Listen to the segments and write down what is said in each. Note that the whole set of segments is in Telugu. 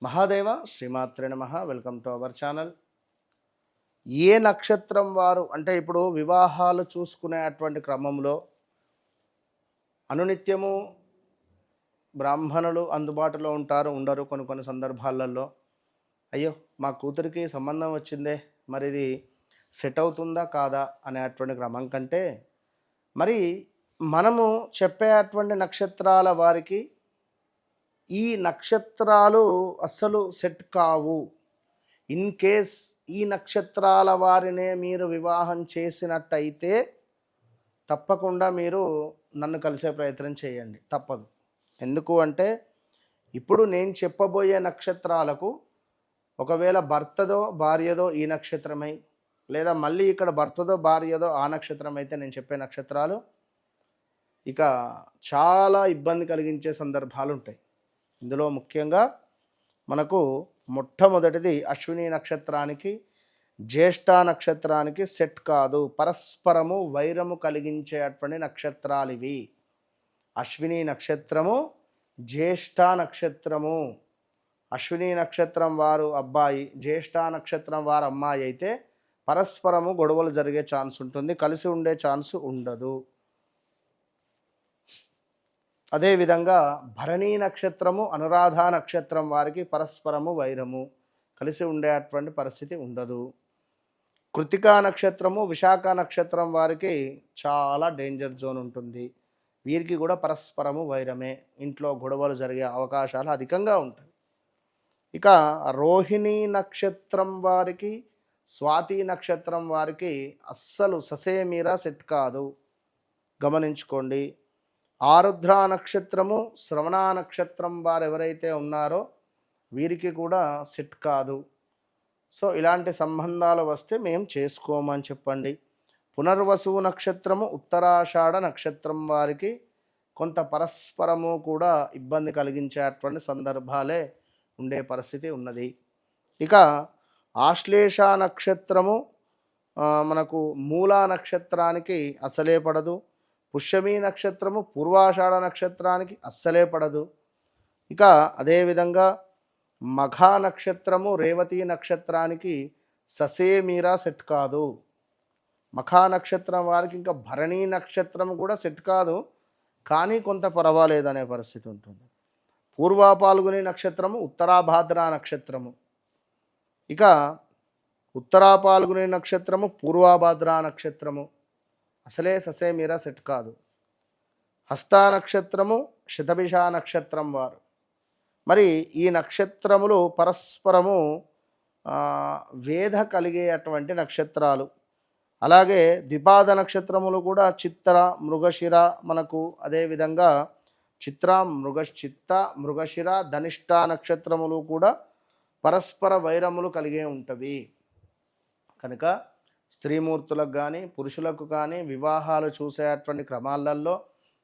మహాదేవ శ్రీమాత్రే నమః. Welcome to our channel. ఏ నక్షత్రం వారు అంటే ఇప్పుడు వివాహాలు చూసుకునేటువంటి క్రమంలో అనునిత్యము బ్రాహ్మణులు అందుబాటులో ఉంటారు, ఉండరు. కొన్ని సందర్భాలలో అయ్యో మా కూతురికి సంబంధం వచ్చిందే, మరి ఇది సెట్ అవుతుందా కాదా అనేటువంటి క్రమం కంటే మరి మనము చెప్పేటువంటి నక్షత్రాల వారికి ఈ నక్షత్రాలు అస్సలు సెట్ కావు, ఇన్ కేస్ ఈ నక్షత్రాల వారినే మీరు వివాహం చేసినట్టయితే తప్పకుండా మీరు నన్ను కలిసే ప్రయత్నం చేయండి, తప్పదు. ఎందుకు అంటే ఇప్పుడు నేను చెప్పబోయే నక్షత్రాలకు ఒకవేళ భర్తదో భార్యదో ఈ నక్షత్రమై, లేదా మళ్ళీ ఇక్కడ భర్తదో భార్యదో ఆ నక్షత్రం అయితే నేను చెప్పే నక్షత్రాలు ఇక చాలా ఇబ్బంది కలిగించే సందర్భాలు ఉంటాయి. ఇందులో ముఖ్యంగా మనకు మొట్టమొదటిది అశ్విని నక్షత్రానికి, జ్యేష్ఠ నక్షత్రానికి సెట్ కాదు, పరస్పరము వైరము కలిగించేటువంటి నక్షత్రాలు ఇవి. అశ్విని నక్షత్రము, జ్యేష్ఠ నక్షత్రము. అశ్విని నక్షత్రం వారు అబ్బాయి, జ్యేష్ఠ నక్షత్రం వారు అమ్మాయి అయితే పరస్పరము గొడవలు జరిగే ఛాన్స్ ఉంటుంది, కలిసి ఉండే ఛాన్స్ ఉండదు. అదేవిధంగా భరణీ నక్షత్రము, అనురాధ నక్షత్రం వారికి పరస్పరము వైరము, కలిసి ఉండేటువంటి పరిస్థితి ఉండదు. కృతికా నక్షత్రము, విశాఖ నక్షత్రం వారికి చాలా డేంజర్ జోన్ ఉంటుంది. వీరికి కూడా పరస్పరము వైరమే, ఇంట్లో గొడవలు జరిగే అవకాశాలు అధికంగా ఉంటాయి. ఇక రోహిణీ నక్షత్రం వారికి, స్వాతి నక్షత్రం వారికి అస్సలు ససేమీరా సెట్ కాదు, గమనించుకోండి. ఆరుద్ర నక్షత్రము, శ్రవణ నక్షత్రం వారు ఎవరైతే ఉన్నారో వీరికి కూడా సెట్ కాదు. సో ఇలాంటి సంబంధాలు వస్తే మేము చేసుకోమని చెప్పండి. పునర్వసు నక్షత్రము, ఉత్తరాషాఢ నక్షత్రం వారికి కొంత పరస్పరము కూడా ఇబ్బంది కలిగించేటువంటి సందర్భాలే ఉండే పరిస్థితి ఉన్నది. ఇక ఆశ్లేష నక్షత్రము మనకు మూలా నక్షత్రానికి అసలే పడదు. పుష్యమీ నక్షత్రము పూర్వాషాఢ నక్షత్రానికి అస్సలే పడదు. ఇక అదేవిధంగా మఘా నక్షత్రము, రేవతి నక్షత్రానికి ససేమీరా సెట్ కాదు. మఖా నక్షత్రం వారికి ఇంకా భరణీ నక్షత్రం కూడా సెట్ కాదు, కానీ కొంత పర్వాలేదనే పరిస్థితి ఉంటుంది. పూర్వా పాల్గొని నక్షత్రము, ఉత్తరాభాద్ర నక్షత్రము. ఇక ఉత్తరా పాల్గొని నక్షత్రము, పూర్వాభాద్ర నక్షత్రము అసలే ససేమీరా సెట్ కాదు. హస్తా నక్షత్రము, శతభిష నక్షత్రం వారు, మరి ఈ నక్షత్రములు పరస్పరము వేద కలిగేటువంటి నక్షత్రాలు. అలాగే ద్విపాద నక్షత్రములు కూడా చిత్ర, మృగశిర మనకు, అదేవిధంగా చిత్ర, మృగశిర, ధనిష్ట నక్షత్రములు కూడా పరస్పర వైరములు కలిగే ఉంటవి. కనుక స్త్రీమూర్తులకు కానీ పురుషులకు కానీ వివాహాలు చూసేటువంటి క్రమాలలో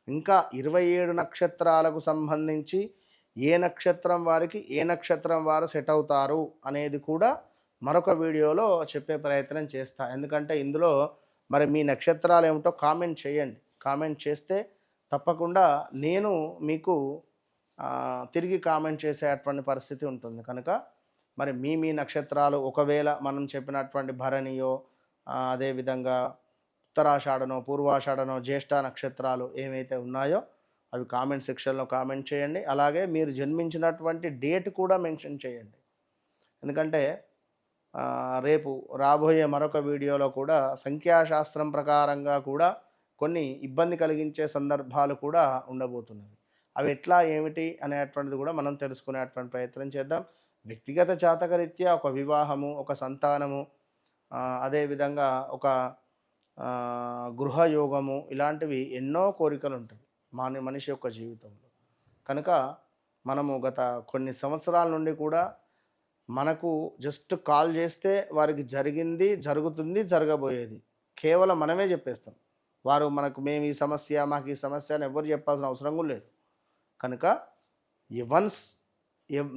ఇంకా 27 నక్షత్రాలకు సంబంధించి ఏ నక్షత్రం వారికి ఏ నక్షత్రం వారు సెట్ అవుతారు అనేది కూడా మరొక వీడియోలో చెప్పే ప్రయత్నం చేస్తా. ఎందుకంటే ఇందులో మరి మీ నక్షత్రాలు ఏమిటో కామెంట్ చేయండి. కామెంట్ చేస్తే తప్పకుండా నేను మీకు తిరిగి కామెంట్ చేసేటువంటి పరిస్థితి ఉంటుంది. కనుక మరి మీ నక్షత్రాలు ఒకవేళ మనం చెప్పినటువంటి భరణియో, అదేవిధంగా ఉత్తరాషాఢనో, పూర్వాషాఢనో, జ్యేష్ఠ నక్షత్రాలు ఏమైతే ఉన్నాయో అవి కామెంట్ సెక్షన్లో కామెంట్ చేయండి. అలాగే మీరు జన్మించినటువంటి డేట్ కూడా మెన్షన్ చేయండి. ఎందుకంటే రేపు రాబోయే మరొక వీడియోలో కూడా సంఖ్యాశాస్త్రం ప్రకారంగా కూడా కొన్ని ఇబ్బంది కలిగించే సందర్భాలు కూడా ఉండబోతున్నవి. అవి ఎట్లా ఏమిటి అనేటువంటిది కూడా మనం తెలుసుకునేటువంటి ప్రయత్నం చేద్దాం. వ్యక్తిగత జాతకరీత్యా ఒక వివాహము, ఒక సంతానము, అదేవిధంగా ఒక గృహయోగము, ఇలాంటివి ఎన్నో కోరికలు ఉంటాయి మనిషి యొక్క జీవితంలో. కనుక మనము గత కొన్ని సంవత్సరాల నుండి కూడా మనకు జస్ట్ కాల్ చేస్తే వారికి జరిగింది, జరుగుతుంది, జరగబోయేది కేవలం మనమే చెప్పేస్తాం. వారు మనకు మేము ఈ సమస్య, మాకు ఈ సమస్య అని ఎవరు చెప్పాల్సిన అవసరం కూడా లేదు. కనుక వన్స్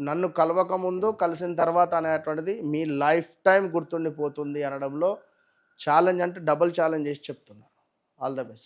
నన్ను కలవక ముందు కలిసిన తర్వాత అనేటువంటిది మీ లైఫ్ టైం గుర్తుండిపోతుంది అనడంలో ఛాలెంజ్ అంటే డబుల్ ఛాలెంజ్ చేసి చెప్తున్నా. All the best.